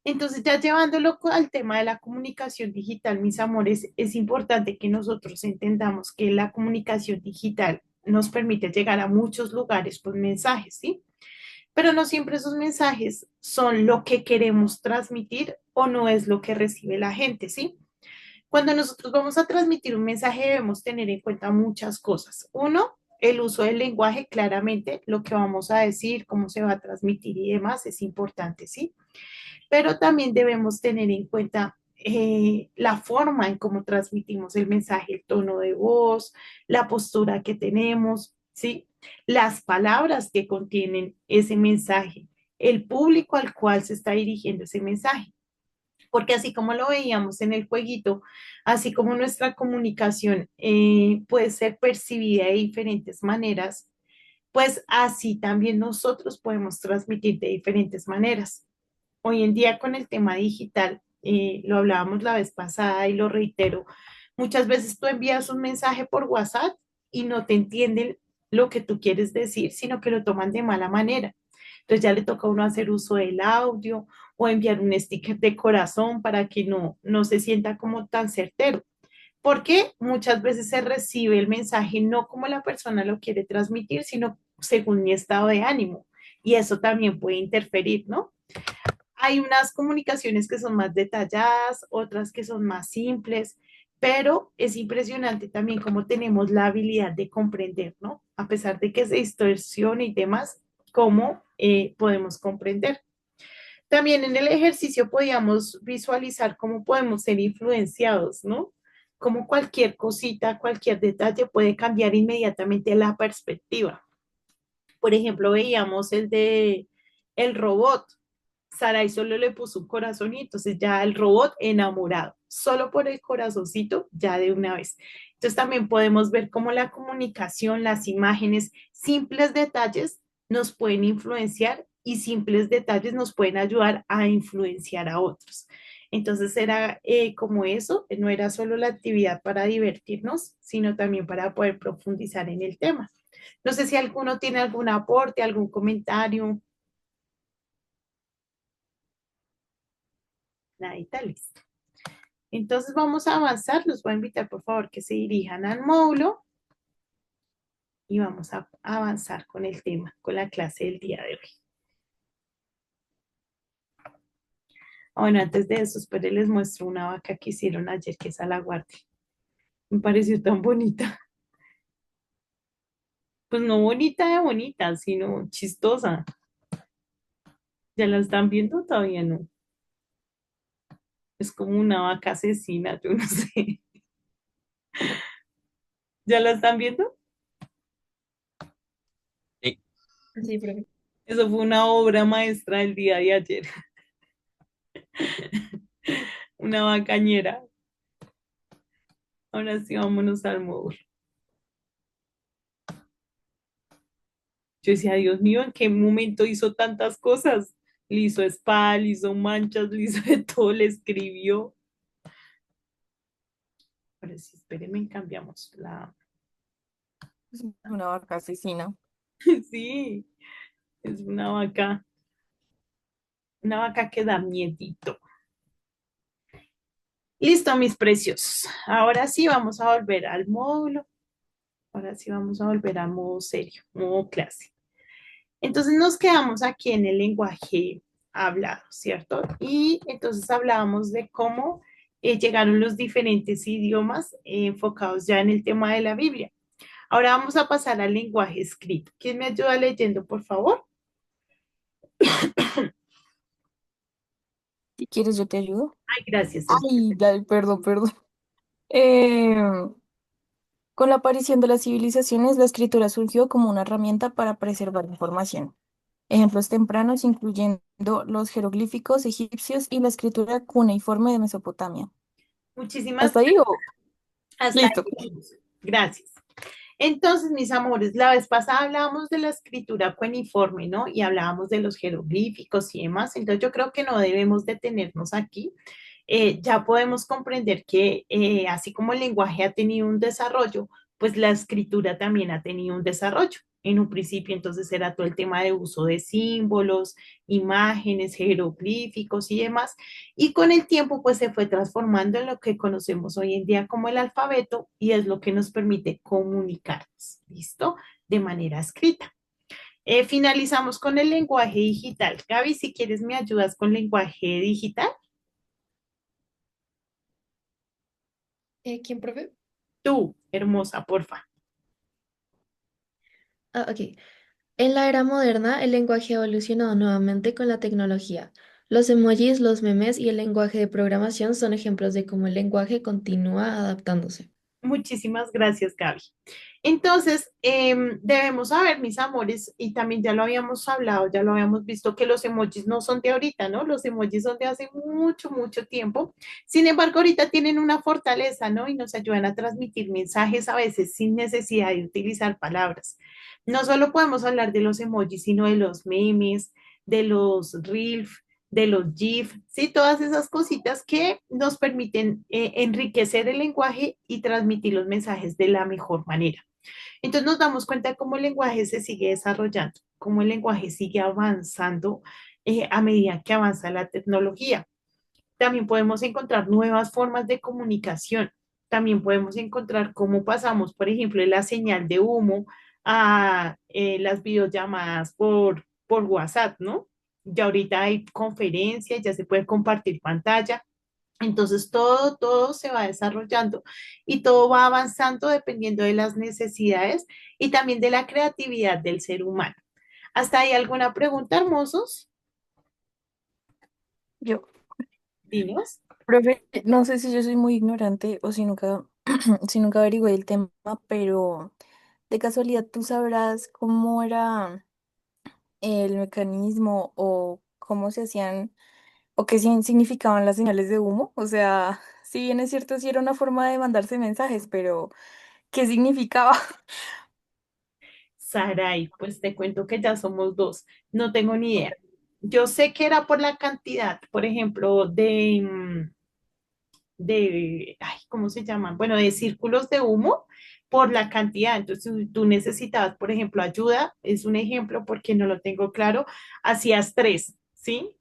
Entonces, ya llevándolo al tema de la comunicación digital, mis amores, es importante que nosotros entendamos que la comunicación digital nos permite llegar a muchos lugares por mensajes, ¿sí? Pero no siempre esos mensajes son lo que queremos transmitir o no es lo que recibe la gente, ¿sí? Cuando nosotros vamos a transmitir un mensaje debemos tener en cuenta muchas cosas. Uno, el uso del lenguaje, claramente, lo que vamos a decir, cómo se va a transmitir y demás es importante, ¿sí? Pero también debemos tener en cuenta la forma en cómo transmitimos el mensaje, el tono de voz, la postura que tenemos, ¿sí? Las palabras que contienen ese mensaje, el público al cual se está dirigiendo ese mensaje. Porque así como lo veíamos en el jueguito, así como nuestra comunicación puede ser percibida de diferentes maneras, pues así también nosotros podemos transmitir de diferentes maneras. Hoy en día con el tema digital, lo hablábamos la vez pasada y lo reitero, muchas veces tú envías un mensaje por WhatsApp y no te entienden lo que tú quieres decir, sino que lo toman de mala manera. Entonces ya le toca a uno hacer uso del audio o enviar un sticker de corazón para que no se sienta como tan certero. Porque muchas veces se recibe el mensaje no como la persona lo quiere transmitir, sino según mi estado de ánimo. Y eso también puede interferir, ¿no? Hay unas comunicaciones que son más detalladas, otras que son más simples, pero es impresionante también cómo tenemos la habilidad de comprender, ¿no? A pesar de que se distorsione y demás, cómo podemos comprender. También en el ejercicio podíamos visualizar cómo podemos ser influenciados, ¿no? Cómo cualquier cosita, cualquier detalle puede cambiar inmediatamente la perspectiva. Por ejemplo, veíamos el de el robot. Sarai solo le puso un corazón y entonces ya el robot enamorado, solo por el corazoncito, ya de una vez. Entonces también podemos ver cómo la comunicación, las imágenes, simples detalles nos pueden influenciar y simples detalles nos pueden ayudar a influenciar a otros. Entonces era como eso, no era solo la actividad para divertirnos, sino también para poder profundizar en el tema. No sé si alguno tiene algún aporte, algún comentario. Nadita, listo. Entonces vamos a avanzar. Los voy a invitar, por favor, que se dirijan al módulo y vamos a avanzar con el tema, con la clase del día de hoy. Bueno, antes de eso, espero les muestro una vaca que hicieron ayer, que es a la guardia. Me pareció tan bonita. Pues no bonita de bonita, sino chistosa. ¿Ya la están viendo? Todavía no. Es como una vaca asesina, yo no sé. ¿Ya la están viendo? Sí. Sí, profe. Eso fue una obra maestra del día de ayer. Una vacañera. Ahora sí, vámonos al módulo. Yo decía, Dios mío, ¿en qué momento hizo tantas cosas? Le hizo spa, le hizo manchas, le hizo de todo, le escribió. Ahora sí, espérenme, cambiamos la... Es una vaca asesina. Sí, es una vaca que da miedito. Listo, mis precios. Ahora sí vamos a volver al módulo. Ahora sí vamos a volver al modo serio, modo clase. Entonces nos quedamos aquí en el lenguaje hablado, ¿cierto? Y entonces hablábamos de cómo llegaron los diferentes idiomas enfocados ya en el tema de la Biblia. Ahora vamos a pasar al lenguaje escrito. ¿Quién me ayuda leyendo, por favor? Si quieres, yo te ayudo. Ay, gracias. Ay, perdón, perdón. Eh, con la aparición de las civilizaciones, la escritura surgió como una herramienta para preservar información. Ejemplos tempranos incluyendo los jeroglíficos egipcios y la escritura cuneiforme de Mesopotamia. Muchísimas ¿Hasta ahí gracias. o? Hasta Listo. ahí. Gracias. Entonces, mis amores, la vez pasada hablábamos de la escritura cuneiforme, ¿no? Y hablábamos de los jeroglíficos y demás. Entonces, yo creo que no debemos detenernos aquí. Ya podemos comprender que así como el lenguaje ha tenido un desarrollo, pues la escritura también ha tenido un desarrollo. en un principio. Entonces era todo el tema de uso de símbolos, imágenes, jeroglíficos y demás. Y con el tiempo pues se fue transformando en lo que conocemos hoy en día como el alfabeto y es lo que nos permite comunicarnos, ¿listo? De manera escrita. Finalizamos con el lenguaje digital. Gaby, si quieres me ayudas con lenguaje digital. ¿Quién, profe? Tú, hermosa, porfa. Ah, ok. En la era moderna, el lenguaje ha evolucionado nuevamente con la tecnología. Los emojis, los memes y el lenguaje de programación son ejemplos de cómo el lenguaje continúa adaptándose. Muchísimas gracias, Gaby. Entonces, debemos saber, mis amores, y también ya lo habíamos hablado, ya lo habíamos visto, que los emojis no son de ahorita, ¿no? Los emojis son de hace mucho, mucho tiempo. Sin embargo, ahorita tienen una fortaleza, ¿no? Y nos ayudan a transmitir mensajes a veces sin necesidad de utilizar palabras. No solo podemos hablar de los emojis, sino de los memes, de los reels, de los GIF, ¿sí? Todas esas cositas que nos permiten enriquecer el lenguaje y transmitir los mensajes de la mejor manera. Entonces nos damos cuenta de cómo el lenguaje se sigue desarrollando, cómo el lenguaje sigue avanzando a medida que avanza la tecnología. También podemos encontrar nuevas formas de comunicación. También podemos encontrar cómo pasamos, por ejemplo, de la señal de humo a las videollamadas por WhatsApp, ¿no? Ya ahorita hay conferencias, ya se puede compartir pantalla. Entonces todo se va desarrollando y todo va avanzando dependiendo de las necesidades y también de la creatividad del ser humano. ¿Hasta ahí alguna pregunta, hermosos? Yo, Dinos. profe, no sé si yo soy muy ignorante o si nunca, si nunca averigüé el tema, pero de casualidad tú sabrás cómo era el mecanismo o cómo se hacían o qué significaban las señales de humo. O sea, si bien es cierto, sí era una forma de mandarse mensajes, pero ¿qué significaba? Saray, pues te cuento que ya somos dos. No tengo ni idea. Yo sé que era por la cantidad, por ejemplo, ay, ¿cómo se llaman? Bueno, de círculos de humo por la cantidad. Entonces, si tú necesitabas, por ejemplo, ayuda, es un ejemplo porque no lo tengo claro, hacías tres, ¿sí?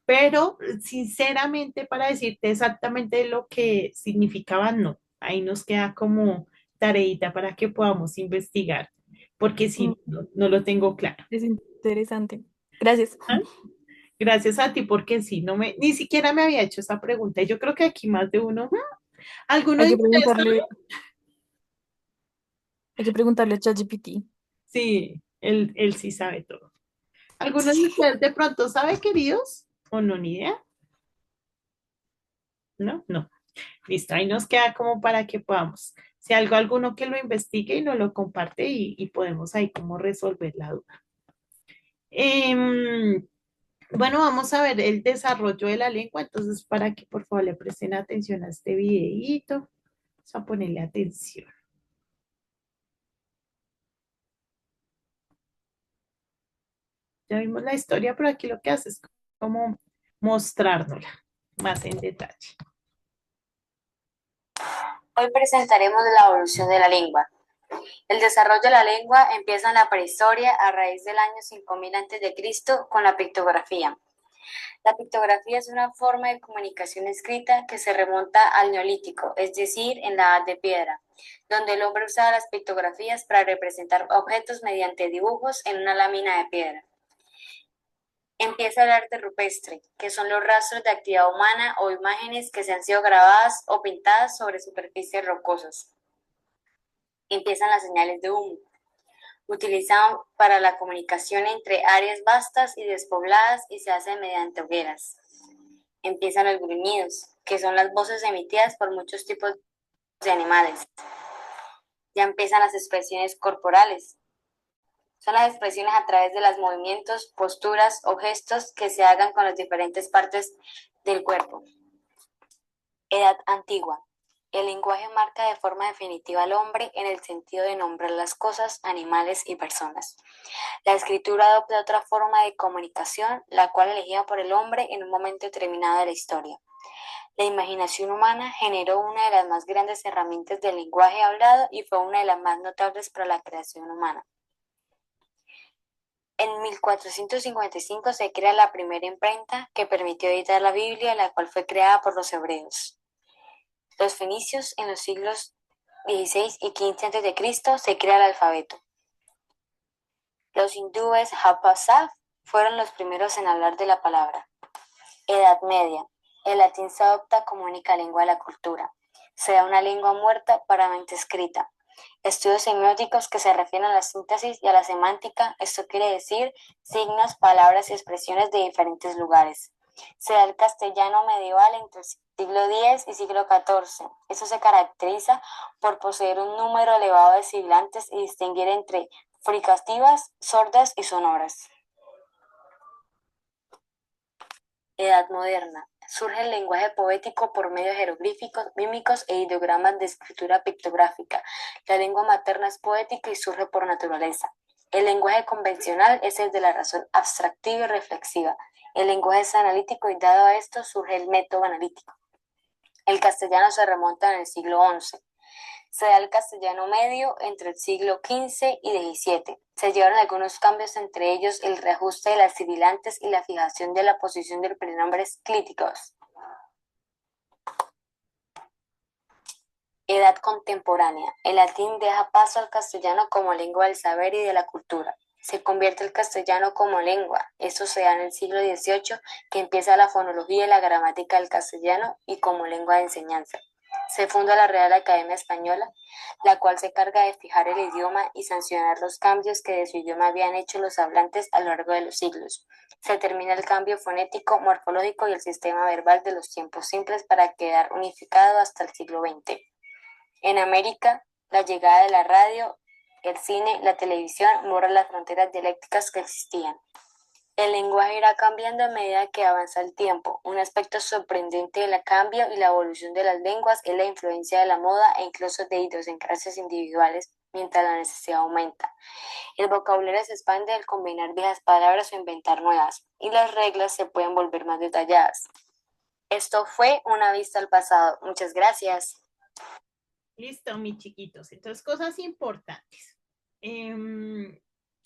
Pero sinceramente, para decirte exactamente lo que significaban, no. Ahí nos queda como tareita para que podamos investigar, porque Mm, sí, no lo tengo claro. es interesante. Gracias. ¿Ah? Gracias a ti, porque sí, ni siquiera me había hecho esa pregunta. Y yo creo que aquí más de uno, ¿alguno Hay de que ustedes preguntarle, hay que preguntarle a ChatGPT. sí, él sí sabe todo. ¿Alguno de Sí. ustedes de pronto sabe, queridos? ¿O no, ni idea? ¿No? No. Listo, ahí nos queda como para que podamos, si algo, alguno que lo investigue y nos lo comparte y podemos ahí como resolver la duda. Bueno, vamos a ver el desarrollo de la lengua, entonces para que por favor le presten atención a este videíto, vamos a ponerle atención. Ya vimos la historia, pero aquí lo que hace es como mostrárnosla más en detalle. Hoy presentaremos la evolución de la lengua. El desarrollo de la lengua empieza en la prehistoria a raíz del año 5000 a.C. con la pictografía. La pictografía es una forma de comunicación escrita que se remonta al Neolítico, es decir, en la Edad de Piedra, donde el hombre usaba las pictografías para representar objetos mediante dibujos en una lámina de piedra. Empieza el arte rupestre, que son los rastros de actividad humana o imágenes que se han sido grabadas o pintadas sobre superficies rocosas. Empiezan las señales de humo, utilizaban para la comunicación entre áreas vastas y despobladas y se hacen mediante hogueras. Empiezan los gruñidos, que son las voces emitidas por muchos tipos de animales. Ya empiezan las expresiones corporales. Son las expresiones a través de los movimientos, posturas o gestos que se hagan con las diferentes partes del cuerpo. Edad antigua. El lenguaje marca de forma definitiva al hombre en el sentido de nombrar las cosas, animales y personas. La escritura adopta otra forma de comunicación, la cual elegida por el hombre en un momento determinado de la historia. La imaginación humana generó una de las más grandes herramientas del lenguaje hablado y fue una de las más notables para la creación humana. En 1455 se crea la primera imprenta que permitió editar la Biblia, la cual fue creada por los hebreos. Los fenicios en los siglos XVI y XV a.C. se crea el alfabeto. Los hindúes Hapasaf fueron los primeros en hablar de la palabra. Edad Media. El latín se adopta como única lengua de la cultura. Se da una lengua muerta para mente escrita. Estudios semióticos que se refieren a la síntesis y a la semántica, esto quiere decir signos, palabras y expresiones de diferentes lugares. Se da el castellano medieval entre el siglo X y siglo XIV. Eso se caracteriza por poseer un número elevado de sibilantes y distinguir entre fricativas, sordas y sonoras. Edad Moderna. Surge el lenguaje poético por medio de jeroglíficos, mímicos e ideogramas de escritura pictográfica. La lengua materna es poética y surge por naturaleza. El lenguaje convencional es el de la razón abstractiva y reflexiva. El lenguaje es analítico y dado a esto surge el método analítico. El castellano se remonta en el siglo XI. Se da el castellano medio entre el siglo XV y XVII. Se llevaron algunos cambios, entre ellos el reajuste de las sibilantes y la fijación de la posición de los pronombres clíticos. Edad contemporánea. El latín deja paso al castellano como lengua del saber y de la cultura. Se convierte el castellano como lengua. Esto se da en el siglo XVIII, que empieza la fonología y la gramática del castellano y como lengua de enseñanza. Se funda la Real Academia Española, la cual se encarga de fijar el idioma y sancionar los cambios que de su idioma habían hecho los hablantes a lo largo de los siglos. Se termina el cambio fonético, morfológico y el sistema verbal de los tiempos simples para quedar unificado hasta el siglo XX. En América, la llegada de la radio, el cine, la televisión borra las fronteras dialécticas que existían. El lenguaje irá cambiando a medida que avanza el tiempo. Un aspecto sorprendente del cambio y la evolución de las lenguas es la influencia de la moda e incluso de idiosincrasias individuales mientras la necesidad aumenta. El vocabulario se expande al combinar viejas palabras o inventar nuevas, y las reglas se pueden volver más detalladas. Esto fue una vista al pasado. Muchas gracias. Listo, mis chiquitos. Entonces, cosas importantes.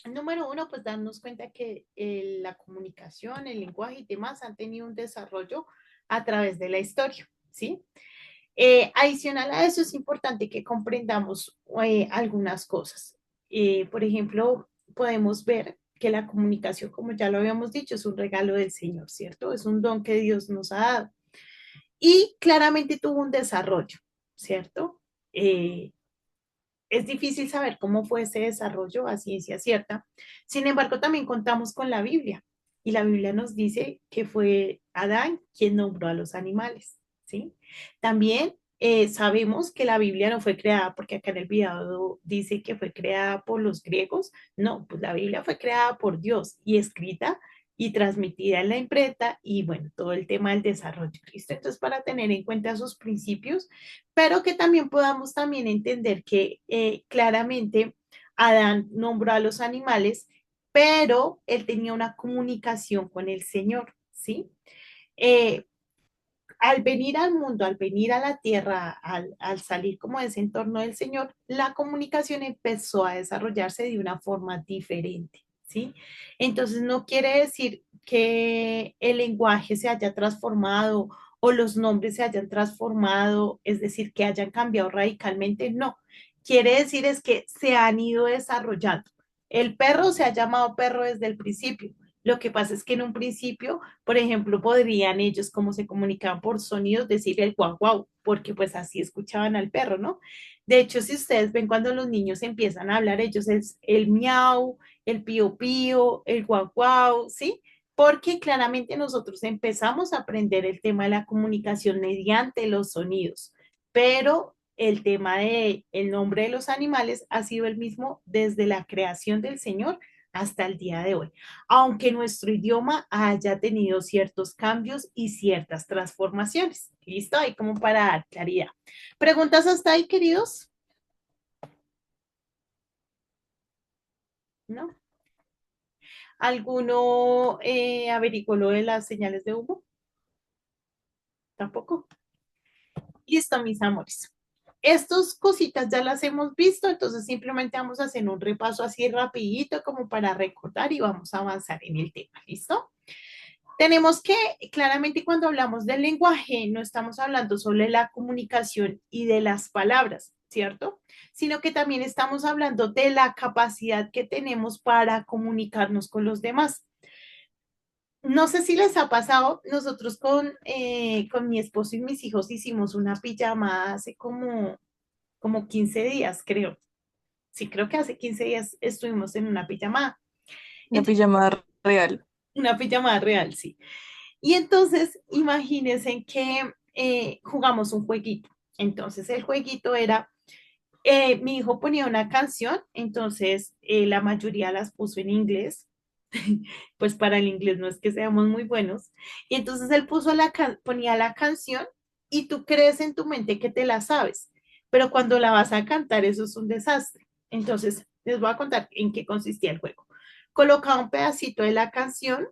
Número uno, pues darnos cuenta que la comunicación, el lenguaje y demás han tenido un desarrollo a través de la historia, ¿sí? Adicional a eso, es importante que comprendamos algunas cosas. Por ejemplo, podemos ver que la comunicación, como ya lo habíamos dicho, es un regalo del Señor, ¿cierto? Es un don que Dios nos ha dado. Y claramente tuvo un desarrollo, ¿cierto? Eh, es difícil saber cómo fue ese desarrollo a ciencia cierta. Sin embargo, también contamos con la Biblia y la Biblia nos dice que fue Adán quien nombró a los animales, ¿sí? También sabemos que la Biblia no fue creada porque acá en el video dice que fue creada por los griegos. No, pues la Biblia fue creada por Dios y escrita y transmitida en la imprenta y bueno, todo el tema del desarrollo. ¿Listo? Entonces, para tener en cuenta esos principios, pero que también podamos también entender que claramente Adán nombró a los animales, pero él tenía una comunicación con el Señor, ¿sí? Eh, al venir al mundo, al venir a la tierra, al salir como de ese entorno del Señor, la comunicación empezó a desarrollarse de una forma diferente, ¿sí? Entonces no quiere decir que el lenguaje se haya transformado o los nombres se hayan transformado, es decir, que hayan cambiado radicalmente, no. Quiere decir es que se han ido desarrollando. El perro se ha llamado perro desde el principio. Lo que pasa es que en un principio, por ejemplo, podrían ellos, como se comunicaban por sonidos, decir el guau guau, porque pues así escuchaban al perro, ¿no? De hecho, si ustedes ven cuando los niños empiezan a hablar, ellos es el miau, el pío pío, el guau guau, ¿sí? Porque claramente nosotros empezamos a aprender el tema de la comunicación mediante los sonidos, pero el tema de el nombre de los animales ha sido el mismo desde la creación del Señor hasta el día de hoy, aunque nuestro idioma haya tenido ciertos cambios y ciertas transformaciones. ¿Listo? Ahí como para dar claridad. ¿Preguntas hasta ahí, queridos? ¿No? ¿Alguno averiguó lo de las señales de humo? ¿Tampoco? Listo, mis amores. Estas cositas ya las hemos visto, entonces simplemente vamos a hacer un repaso así rapidito como para recordar y vamos a avanzar en el tema, ¿listo? Tenemos que, claramente cuando hablamos del lenguaje, no estamos hablando solo de la comunicación y de las palabras, ¿cierto? Sino que también estamos hablando de la capacidad que tenemos para comunicarnos con los demás. No sé si les ha pasado, nosotros con mi esposo y mis hijos hicimos una pijamada hace como 15 días, creo. Sí, creo que hace 15 días estuvimos en una pijamada. Una pijamada real. Una pijamada real, sí. Y entonces, imagínense que jugamos un jueguito. Entonces, el jueguito era, mi hijo ponía una canción, entonces la mayoría las puso en inglés, pues para el inglés no es que seamos muy buenos. Y entonces él ponía la canción y tú crees en tu mente que te la sabes, pero cuando la vas a cantar, eso es un desastre. Entonces, les voy a contar en qué consistía el juego. Colocaba un pedacito de la canción.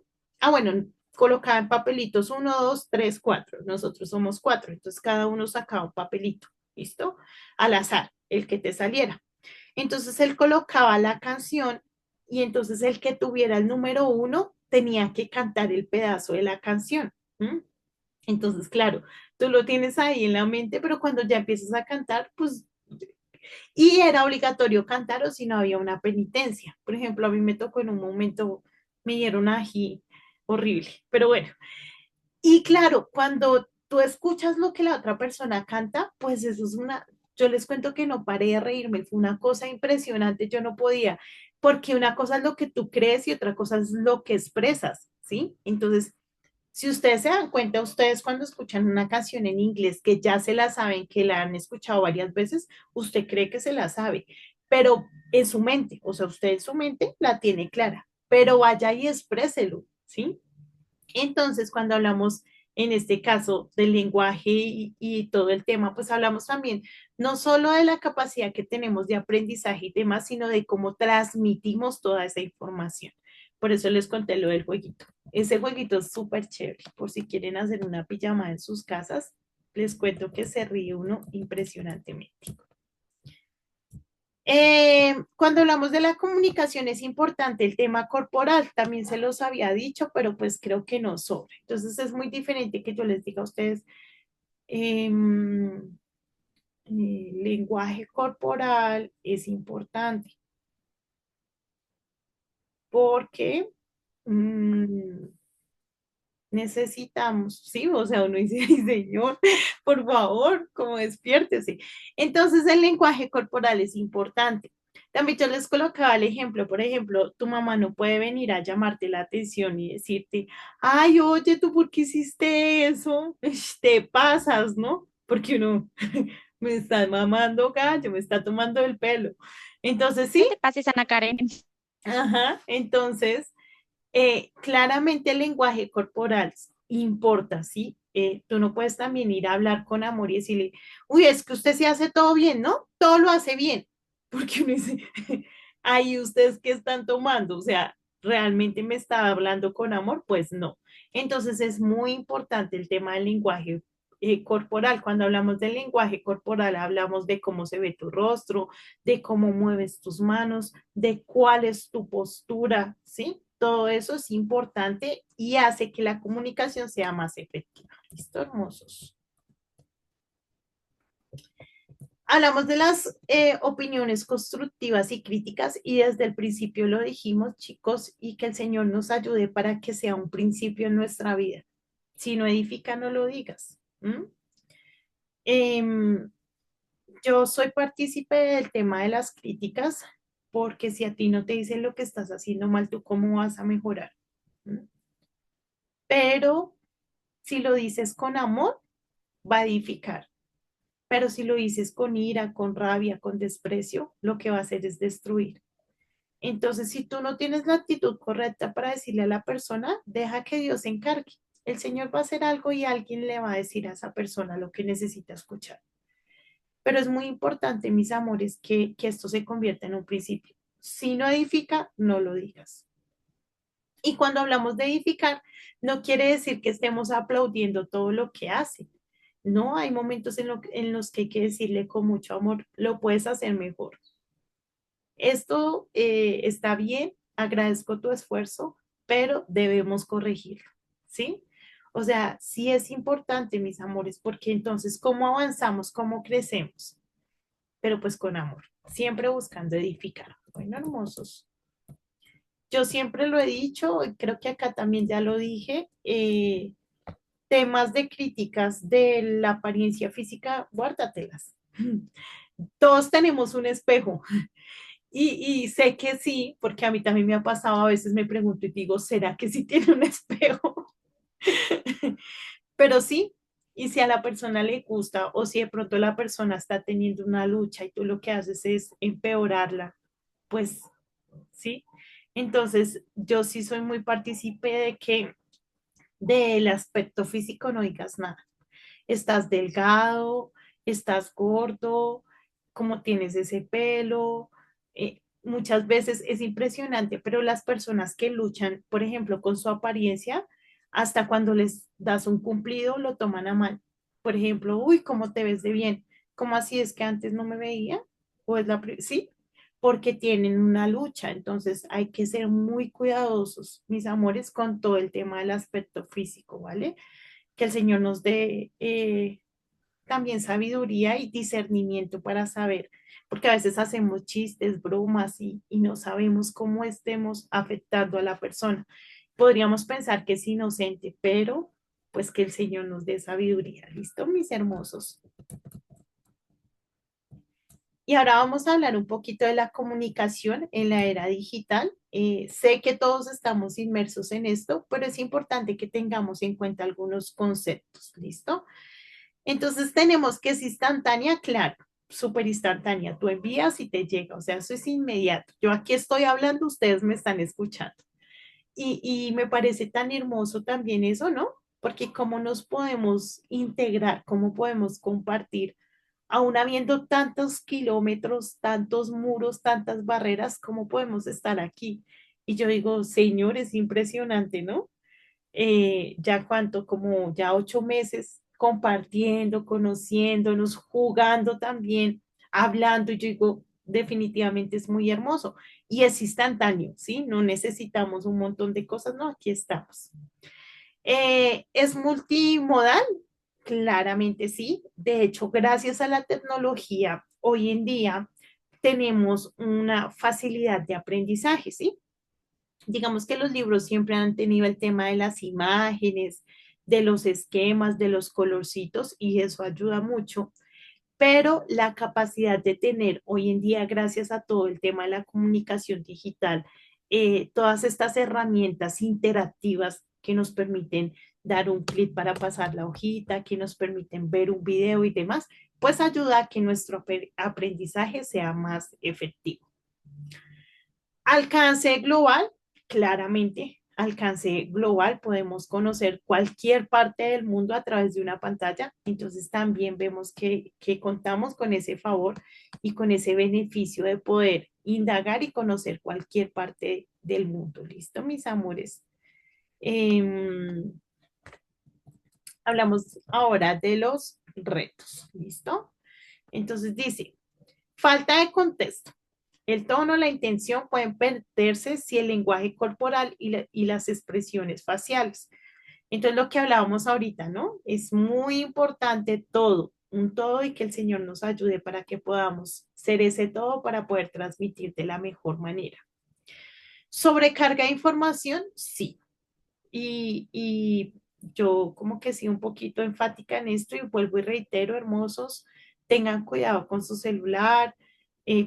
Bueno, colocaba en papelitos uno, dos, tres, cuatro. Nosotros somos cuatro, entonces cada uno sacaba un papelito, ¿listo? Al azar, el que te saliera. Entonces él colocaba la canción y entonces el que tuviera el número uno tenía que cantar el pedazo de la canción. ¿M? Entonces, claro, tú lo tienes ahí en la mente, pero cuando ya empiezas a cantar, pues, y era obligatorio cantar o si no había una penitencia. Por ejemplo, a mí me tocó en un momento, me dieron ají horrible, pero bueno. Y claro, cuando tú escuchas lo que la otra persona canta, pues eso es yo les cuento que no paré de reírme, fue una cosa impresionante, yo no podía, porque una cosa es lo que tú crees y otra cosa es lo que expresas, ¿sí? Entonces, si ustedes se dan cuenta, ustedes cuando escuchan una canción en inglés que ya se la saben, que la han escuchado varias veces, usted cree que se la sabe, pero en su mente, o sea, usted en su mente la tiene clara, pero vaya y expréselo, ¿sí? Entonces, cuando hablamos en este caso del lenguaje y todo el tema, pues hablamos también no solo de la capacidad que tenemos de aprendizaje y demás, sino de cómo transmitimos toda esa información. Por eso les conté lo del jueguito. Ese jueguito es súper chévere, por si quieren hacer una pijama en sus casas, les cuento que se ríe uno impresionantemente. Cuando hablamos de la comunicación es importante el tema corporal, también se los había dicho, pero pues creo que no sobra. Entonces es muy diferente que yo les diga a ustedes em, lenguaje corporal es importante porque mm, necesitamos, sí, o sea, uno dice, "Ay, señor, por favor, como despiértese". Entonces, el lenguaje corporal es importante. También yo les colocaba el ejemplo, por ejemplo, tu mamá no puede venir a llamarte la atención y decirte, ay, oye, ¿tú por qué hiciste eso? Te pasas, ¿no? Porque uno me está mamando gallo, me está tomando el pelo. Entonces, No sí, te pases, Ana Karen. ajá, entonces claramente el lenguaje corporal importa, ¿sí? Tú no puedes también ir a hablar con amor y decirle, uy, es que usted sí hace todo bien, ¿no? Todo lo hace bien. Porque uno dice, ahí ustedes qué están tomando, o sea, ¿realmente me está hablando con amor? Pues no. Entonces es muy importante el tema del lenguaje corporal. Cuando hablamos del lenguaje corporal, hablamos de cómo se ve tu rostro, de cómo mueves tus manos, de cuál es tu postura, ¿sí? Todo eso es importante y hace que la comunicación sea más efectiva. ¿Listo, hermosos? Hablamos de las opiniones constructivas y críticas y desde el principio lo dijimos, chicos, y que el Señor nos ayude para que sea un principio en nuestra vida. Si no edifica, no lo digas. ¿M? Em, yo soy partícipe del tema de las críticas porque si a ti no te dicen lo que estás haciendo mal, ¿tú cómo vas a mejorar? ¿M? Pero si lo dices con amor, va a edificar. Pero si lo dices con ira, con rabia, con desprecio, lo que va a hacer es destruir. Entonces, si tú no tienes la actitud correcta para decirle a la persona, deja que Dios se encargue. El Señor va a hacer algo y alguien le va a decir a esa persona lo que necesita escuchar. Pero es muy importante, mis amores, que esto se convierta en un principio. Si no edifica, no lo digas. Y cuando hablamos de edificar, no quiere decir que estemos aplaudiendo todo lo que hace. No, hay momentos en los que hay que decirle con mucho amor, lo puedes hacer mejor. Esto está bien, agradezco tu esfuerzo, pero debemos corregirlo, ¿sí? O sea, sí es importante, mis amores, porque entonces, ¿cómo avanzamos? ¿Cómo crecemos? Pero pues con amor, siempre buscando edificar. Bueno, hermosos. Yo siempre lo he dicho, y creo que acá también ya lo dije, temas de críticas de la apariencia física, guárdatelas. Todos tenemos un espejo y sé que sí, porque a mí también me ha pasado, a veces me pregunto y digo, ¿será que sí tiene un espejo? Pero sí, y si a la persona le gusta o si de pronto la persona está teniendo una lucha y tú lo que haces es empeorarla, pues sí. Entonces, yo sí soy muy partícipe de que del aspecto físico no digas nada. Estás delgado, estás gordo, cómo tienes ese pelo. Muchas veces es impresionante, pero las personas que luchan, por ejemplo, con su apariencia, hasta cuando les das un cumplido, lo toman a mal. Por ejemplo, uy, ¿cómo te ves de bien? ¿Cómo así es que antes no me veía? ¿O es sí? Porque tienen una lucha, entonces hay que ser muy cuidadosos, mis amores, con todo el tema del aspecto físico, ¿vale? Que el Señor nos dé también sabiduría y discernimiento para saber, porque a veces hacemos chistes, bromas y no sabemos cómo estemos afectando a la persona. Podríamos pensar que es inocente, pero pues que el Señor nos dé sabiduría. ¿Listo, mis hermosos? Y ahora vamos a hablar un poquito de la comunicación en la era digital. Sé que todos estamos inmersos en esto, pero es importante que tengamos en cuenta algunos conceptos. ¿Listo? Entonces tenemos que es instantánea, claro, súper instantánea. Tú envías y te llega, o sea, eso es inmediato. Yo aquí estoy hablando, ustedes me están escuchando. Y me parece tan hermoso también eso, ¿no? Porque cómo nos podemos integrar, cómo podemos compartir, aún habiendo tantos kilómetros, tantos muros, tantas barreras, cómo podemos estar aquí. Y yo digo, Señor, es impresionante, ¿no? Ya cuánto, como ya 8 meses compartiendo, conociéndonos, jugando también, hablando, y yo digo, definitivamente es muy hermoso y es instantáneo, ¿sí? No necesitamos un montón de cosas, no, aquí estamos. ¿Es multimodal? Claramente sí. De hecho, gracias a la tecnología, hoy en día tenemos una facilidad de aprendizaje, ¿sí? Digamos que los libros siempre han tenido el tema de las imágenes, de los esquemas, de los colorcitos, y eso ayuda mucho, pero la capacidad de tener hoy en día, gracias a todo el tema de la comunicación digital, todas estas herramientas interactivas que nos permiten dar un clic para pasar la hojita, que nos permiten ver un video y demás, pues ayuda a que nuestro aprendizaje sea más efectivo. Alcance global, claramente, alcance global, podemos conocer cualquier parte del mundo a través de una pantalla, entonces también vemos que contamos con ese favor y con ese beneficio de poder indagar y conocer cualquier parte del mundo. ¿Listo, mis amores? Em, hablamos ahora de los retos, ¿listo? Entonces dice, falta de contexto. El tono, la intención pueden perderse si el lenguaje corporal y las expresiones faciales. Entonces, lo que hablábamos ahorita, ¿no? Es muy importante todo, un todo y que el Señor nos ayude para que podamos ser ese todo para poder transmitir de la mejor manera. ¿Sobrecarga de información? Sí. Y yo como que sí un poquito enfática en esto y vuelvo y reitero, hermosos, tengan cuidado con su celular,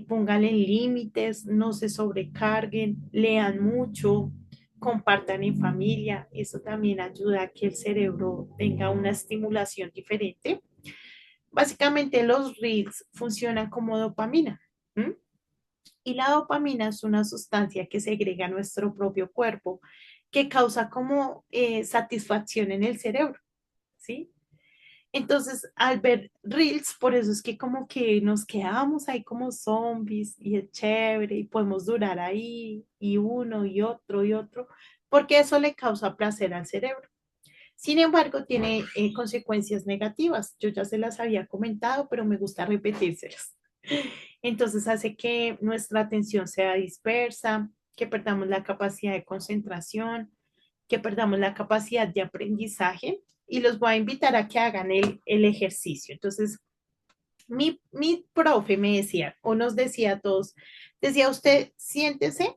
pónganle límites, no se sobrecarguen, lean mucho, compartan en familia, eso también ayuda a que el cerebro tenga una estimulación diferente. Básicamente los reels funcionan como dopamina. ¿M? Y la dopamina es una sustancia que segrega nuestro propio cuerpo, que causa como satisfacción en el cerebro, ¿sí? Entonces, al ver Reels, por eso es que como que nos quedamos ahí como zombies y es chévere y podemos durar ahí y uno y otro, porque eso le causa placer al cerebro. Sin embargo, tiene consecuencias negativas. Yo ya se las había comentado, pero me gusta repetírselas. Entonces hace que nuestra atención sea dispersa, que perdamos la capacidad de concentración, que perdamos la capacidad de aprendizaje y los voy a invitar a que hagan el ejercicio. Entonces, mi profe me decía, o nos decía a todos, decía usted, siéntese,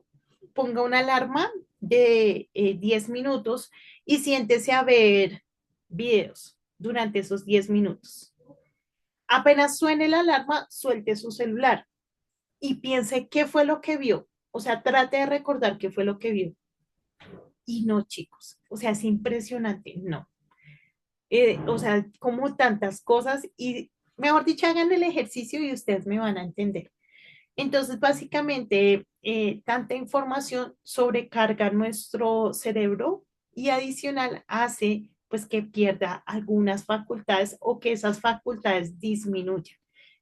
ponga una alarma de 10 minutos y siéntese a ver videos durante esos 10 minutos. Apenas suene la alarma, suelte su celular y piense qué fue lo que vio. O sea, trate de recordar qué fue lo que vio. Y no, chicos, o sea, es impresionante, no. O sea, como tantas cosas y, mejor dicho, hagan el ejercicio y ustedes me van a entender. Entonces, básicamente, tanta información sobrecarga nuestro cerebro y adicional hace pues que pierda algunas facultades o que esas facultades disminuyan.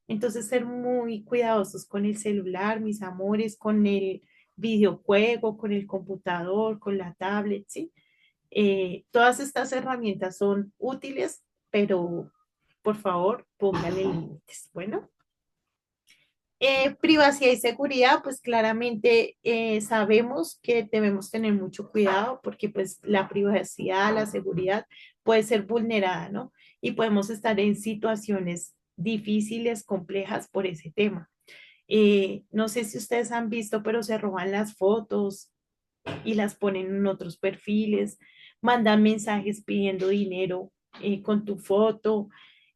Entonces, ser muy cuidadosos con el celular, mis amores, con el videojuego, con el computador, con la tablet, ¿sí? Todas estas herramientas son útiles, pero por favor, póngale límites. Bueno. Privacidad y seguridad, pues claramente sabemos que debemos tener mucho cuidado porque pues la privacidad, la seguridad puede ser vulnerada, ¿no? Y podemos estar en situaciones difíciles, complejas por ese tema. No sé si ustedes han visto, pero se roban las fotos y las ponen en otros perfiles, mandan mensajes pidiendo dinero con tu foto.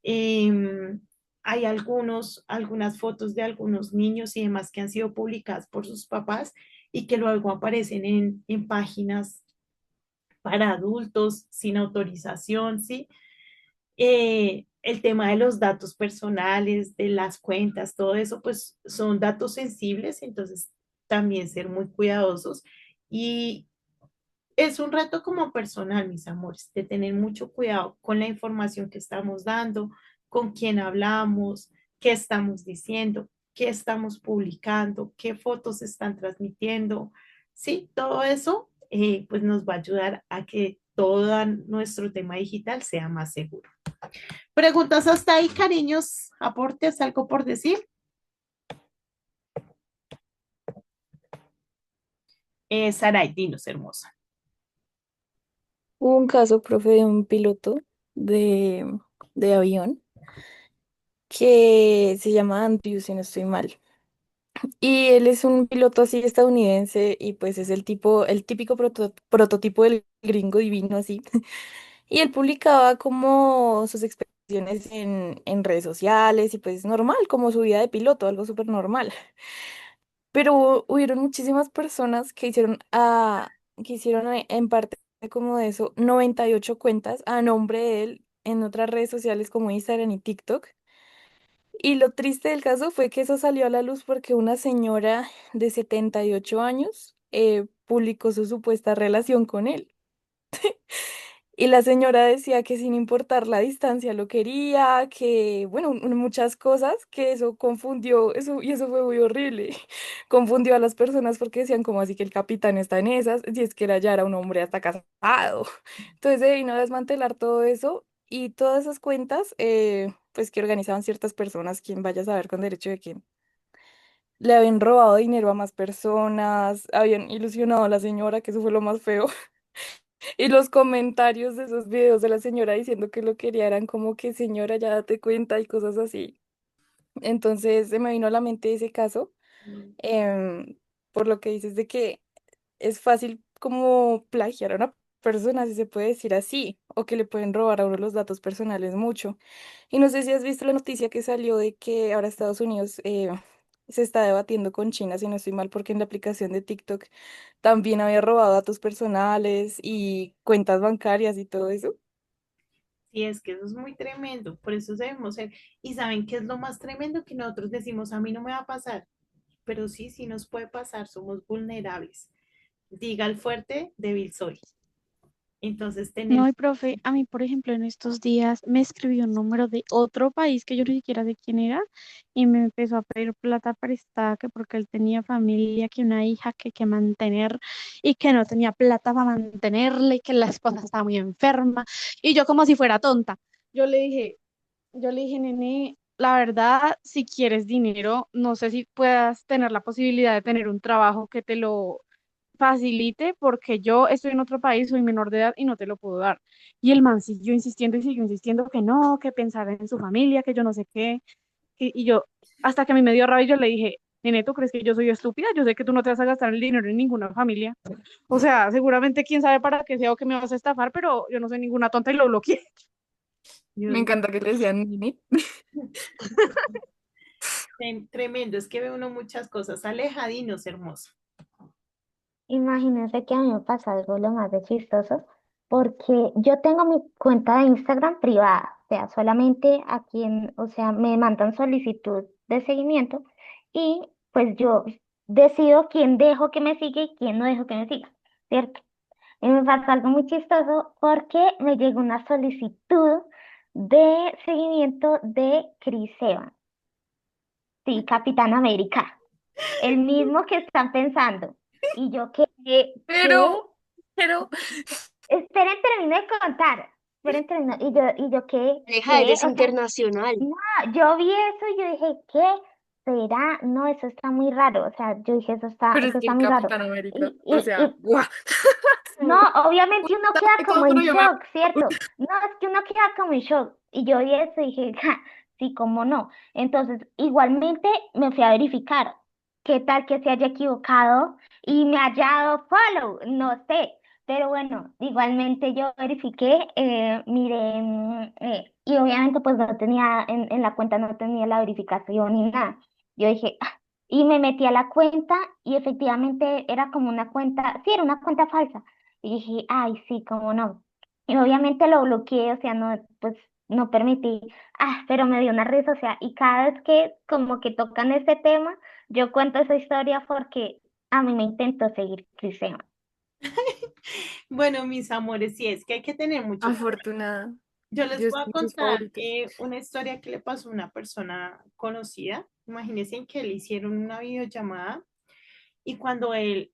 Em, Hay algunas fotos de algunos niños y demás que han sido publicadas por sus papás y que luego aparecen en páginas para adultos sin autorización, ¿sí? El tema de los datos personales, de las cuentas, todo eso, pues son datos sensibles, entonces también ser muy cuidadosos y es un reto como personal, mis amores, de tener mucho cuidado con la información que estamos dando, con quién hablamos, qué estamos diciendo, qué estamos publicando, qué fotos están transmitiendo. Sí, todo eso pues nos va a ayudar a que todo nuestro tema digital sea más seguro. Preguntas hasta ahí, cariños, aportes, algo por decir. Saray, dinos, hermosa. Hubo un caso, profe, de un piloto de, de avión que se llama Andrew, si no estoy mal. Y él es un piloto así estadounidense y pues es el tipo, el típico prototipo del gringo divino así. Y él publicaba como sus expresiones en redes sociales y pues normal, como su vida de piloto, algo súper normal. Pero hubieron muchísimas personas que hicieron en parte como de eso 98 cuentas a nombre de él en otras redes sociales como Instagram y TikTok. Y lo triste del caso fue que eso salió a la luz porque una señora de 78 años publicó su supuesta relación con él. Y la señora decía que sin importar la distancia lo quería, que, bueno, muchas cosas, que eso confundió, eso, y eso fue muy horrible. Confundió a las personas porque decían como así que el capitán está en esas, si es que era ya era un hombre hasta casado. Entonces se vino a desmantelar todo eso y todas esas cuentas, pues que organizaban ciertas personas, quien vaya a saber con derecho de quién. Le habían robado dinero a más personas, habían ilusionado a la señora, que eso fue lo más feo. Y los comentarios de esos videos de la señora diciendo que lo quería eran como que señora, ya date cuenta y cosas así. Entonces se me vino a la mente ese caso, em, por lo que dices de que es fácil como plagiar a una persona, si se puede decir así, o que le pueden robar a uno los datos personales mucho. Y no sé si has visto la noticia que salió de que ahora Estados Unidos se está debatiendo con China, si no estoy mal, porque en la aplicación de TikTok también había robado datos personales y cuentas bancarias y todo eso. Sí, es que eso es muy tremendo, por eso debemos ser. Y saben qué es lo más tremendo que nosotros decimos, a mí no me va a pasar, pero sí, sí nos puede pasar, somos vulnerables. Diga el fuerte, débil soy. Entonces No, tenemos, y profe, a mí, por ejemplo, en estos días me escribió un número de otro país que yo ni siquiera sé quién era y me empezó a pedir plata prestada que porque él tenía familia, que una hija que mantener y que no tenía plata para mantenerle y que la esposa estaba muy enferma y yo como si fuera tonta. Yo le dije, yo le dije, nene, la verdad, si quieres dinero, no sé si puedas tener la posibilidad de tener un trabajo que te lo facilite porque yo estoy en otro país, soy menor de edad y no te lo puedo dar. Y el man siguió insistiendo y siguió insistiendo que no, que pensara en su familia, que yo no sé qué. Y yo, hasta que a mí me dio rabia, yo le dije, nene, ¿tú crees que yo soy estúpida? Yo sé que tú no te vas a gastar el dinero en ninguna familia. O sea, seguramente quién sabe para qué sea o que me vas a estafar, pero yo no soy ninguna tonta y lo bloqueé. Dios Me mío, encanta que le decían Nini. tremendo, es que ve uno muchas cosas, alejadinos, hermoso. Imagínense que a mí me pasa algo lo más de chistoso, porque yo tengo mi cuenta de Instagram privada, o sea, solamente a quien, o sea, me mandan solicitud de seguimiento y pues yo decido quién dejo que me siga y quién no dejo que me siga, ¿cierto? Y me pasó algo muy chistoso porque me llegó una solicitud de seguimiento de Chris Evans, sí, Capitán América, el mismo que están pensando. Y yo, ¿qué? Pero, pero, Esperen, termino de contar. Esperen, termino. Y yo, Aleja, ¿qué? eres O sea, internacional. no, yo vi eso y yo dije, ¿qué será? No, eso está muy raro. O sea, yo dije, pero es eso que está el muy raro. Capitán América, Y, o y, sea, y ¡guau! no, obviamente uno queda Y como todo, en pero yo me... shock, ¿cierto? No, es que uno queda como en shock. Y yo vi eso y dije, ja, sí, cómo no. Entonces, igualmente me fui a verificar qué tal que se haya equivocado y me haya dado follow, no sé. Pero bueno, igualmente yo verifiqué, miré, y obviamente pues no tenía, en la cuenta no tenía la verificación ni nada. Yo dije, "Ah", y me metí a la cuenta y efectivamente era como una cuenta, sí, era una cuenta falsa. Y dije, ay, sí, cómo no. Y obviamente lo bloqueé, o sea, no, pues no permití. Pero me dio una risa, o sea, y cada vez que como que tocan ese tema, yo cuento esa historia porque a mí me intentó seguir Chris Evans. Bueno, mis amores, sí, es que hay que tener mucho cuidado. Afortunada. Yo les Dios, voy a mis contar favoritos. una historia que le pasó a una persona conocida. Imagínense que le hicieron una videollamada y cuando él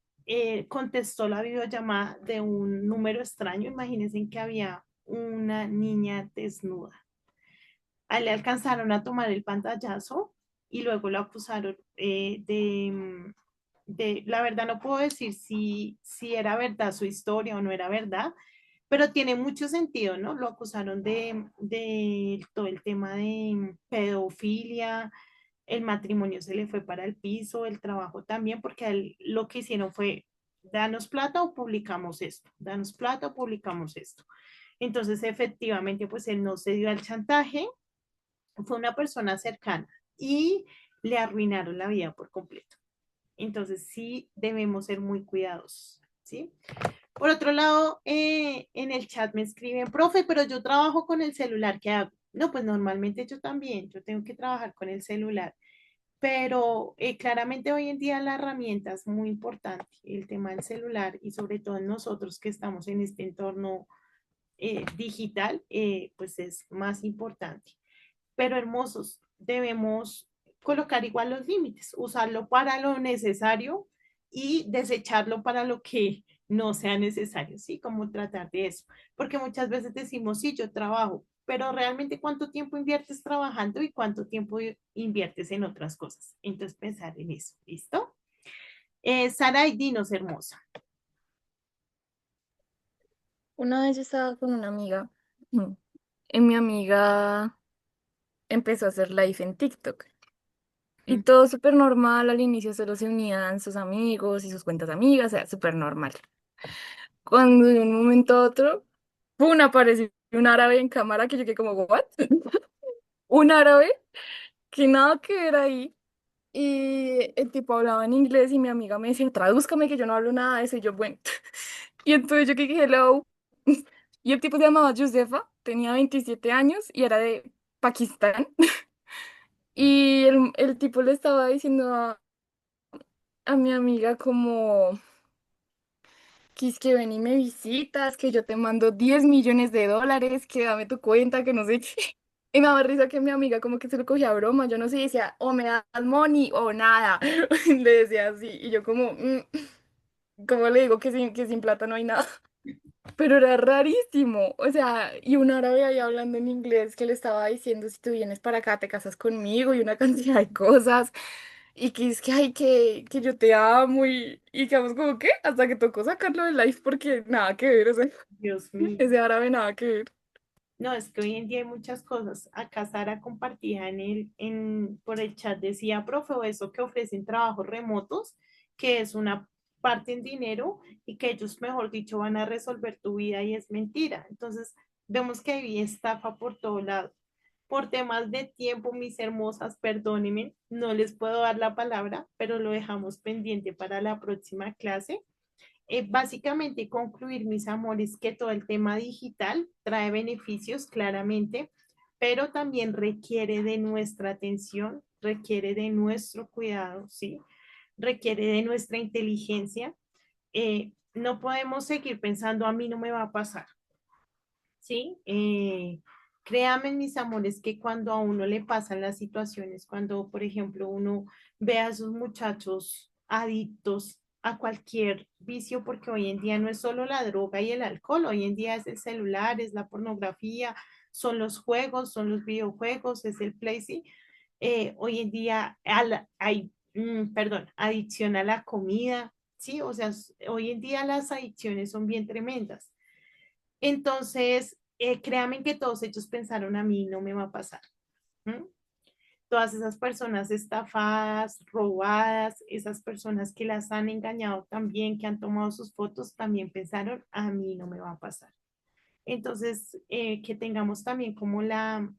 contestó la videollamada de un número extraño, imagínense que había una niña desnuda. A él le alcanzaron a tomar el pantallazo y luego lo acusaron la verdad no puedo decir si era verdad su historia o no era verdad, pero tiene mucho sentido, ¿no? Lo acusaron de todo el tema de pedofilia, el matrimonio se le fue para el piso, el trabajo también, porque a él lo que hicieron fue, danos plata o publicamos esto, danos plata o publicamos esto. Entonces, efectivamente, pues él no se dio al chantaje, fue una persona cercana y le arruinaron la vida por completo. Entonces, sí debemos ser muy cuidadosos, ¿sí? Por otro lado, en el chat me escriben, profe, pero yo trabajo con el celular, ¿qué hago? No, pues normalmente yo también, yo tengo que trabajar con el celular, pero claramente hoy en día la herramienta es muy importante, el tema del celular y sobre todo nosotros que estamos en este entorno digital, pues es más importante. Pero hermosos, debemos colocar igual los límites, usarlo para lo necesario y desecharlo para lo que no sea necesario, ¿sí? Como tratar de eso. Porque muchas veces decimos, sí, yo trabajo, pero realmente cuánto tiempo inviertes trabajando y cuánto tiempo inviertes en otras cosas. Entonces, pensar en eso, ¿listo? Sara y Dinos, hermosa. Una vez yo estaba con una amiga, y mi amiga empezó a hacer live en TikTok. Y todo súper normal, al inicio solo se unían sus amigos y sus cuentas amigas, o sea, súper normal. Cuando de un momento a otro, ¡pum! Apareció un árabe en cámara que yo quedé como, ¿what? Un árabe que nada que ver ahí. Y el tipo hablaba en inglés y mi amiga me decía, tradúzcame que yo no hablo nada de eso. Y yo, bueno. Y entonces yo que dije, hello. Y el tipo se llamaba Josefa, tenía 27 años y era de Pakistán. Y el tipo le estaba diciendo a mi amiga como, que es que ven y me visitas, que yo te mando 10 millones de dólares, que dame tu cuenta, que no sé qué. Y me daba risa que mi amiga como que se lo cogía a broma, yo no sé, decía, o me das money o nada. Le decía así, y yo como, ¿cómo le digo que sin plata no hay nada? Pero era rarísimo, o sea, y un árabe ahí hablando en inglés que le estaba diciendo, si tú vienes para acá, te casas conmigo y una cantidad de cosas, y que es que, ay, que yo te amo, y quedamos como, ¿qué? Hasta que tocó sacarlo de live porque nada que ver, o sea, Dios mío. ese árabe nada que ver. No, es que hoy en día hay muchas cosas. Acá Sara compartía por el chat, decía, profe, o eso que ofrecen trabajos remotos, que es una parte en dinero y que ellos, mejor dicho, van a resolver tu vida y es mentira. Entonces, vemos que hay estafa por todo lado. Por temas de tiempo, mis hermosas, perdónenme, no les puedo dar la palabra, pero lo dejamos pendiente para la próxima clase. Básicamente concluir, mis amores, que todo el tema digital trae beneficios claramente, pero también requiere de nuestra atención, requiere de nuestro cuidado, ¿sí? Requiere de nuestra inteligencia. No podemos seguir pensando, a mí no me va a pasar, ¿sí? Créanme, mis amores, que cuando a uno le pasan las situaciones, cuando, por ejemplo, uno ve a esos muchachos adictos a cualquier vicio, porque hoy en día no es solo la droga y el alcohol, hoy en día es el celular, es la pornografía, son los juegos, son los videojuegos, es el play, ¿sí? Hoy en día hay, perdón, adicción a la comida, ¿sí? O sea, hoy en día las adicciones son bien tremendas. Entonces, créanme que todos ellos pensaron, a mí no me va a pasar. ¿M? Todas esas personas estafadas, robadas, esas personas que las han engañado también, que han tomado sus fotos, también pensaron, a mí no me va a pasar. Entonces, que tengamos también como la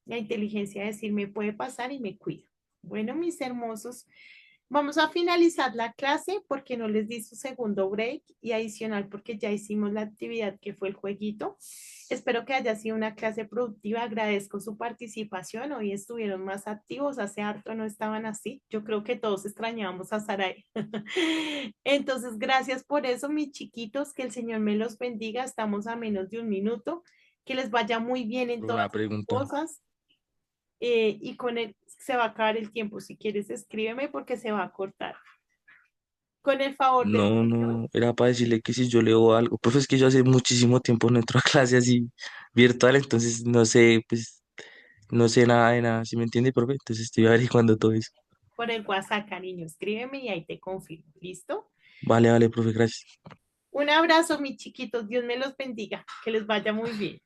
inteligencia de decir, me puede pasar y me cuido. Bueno, mis hermosos, vamos a finalizar la clase porque no les di su segundo break y adicional porque ya hicimos la actividad que fue el jueguito. Espero que haya sido una clase productiva. Agradezco su participación. Hoy estuvieron más activos. Hace harto no estaban así. Yo creo que todos extrañábamos a Sarai. Entonces, gracias por eso, mis chiquitos. Que el Señor me los bendiga. Estamos a menos de un minuto. Que les vaya muy bien en todas Una sus pregunta. cosas. Y con él se va a acabar el tiempo. Si quieres, escríbeme porque se va a cortar. Con el favor del No, Señor. no, era para decirle que si yo leo algo, pues es que yo hace muchísimo tiempo no entro a clase así virtual, entonces no sé, pues no sé nada de nada, ¿sí me entiende, profe? Entonces estoy averiguando todo eso. Por el WhatsApp, cariño. Escríbeme y ahí te confirmo. ¿Listo? Vale, vale, profe, gracias. Un abrazo, mis chiquitos. Dios me los bendiga. Que les vaya muy bien.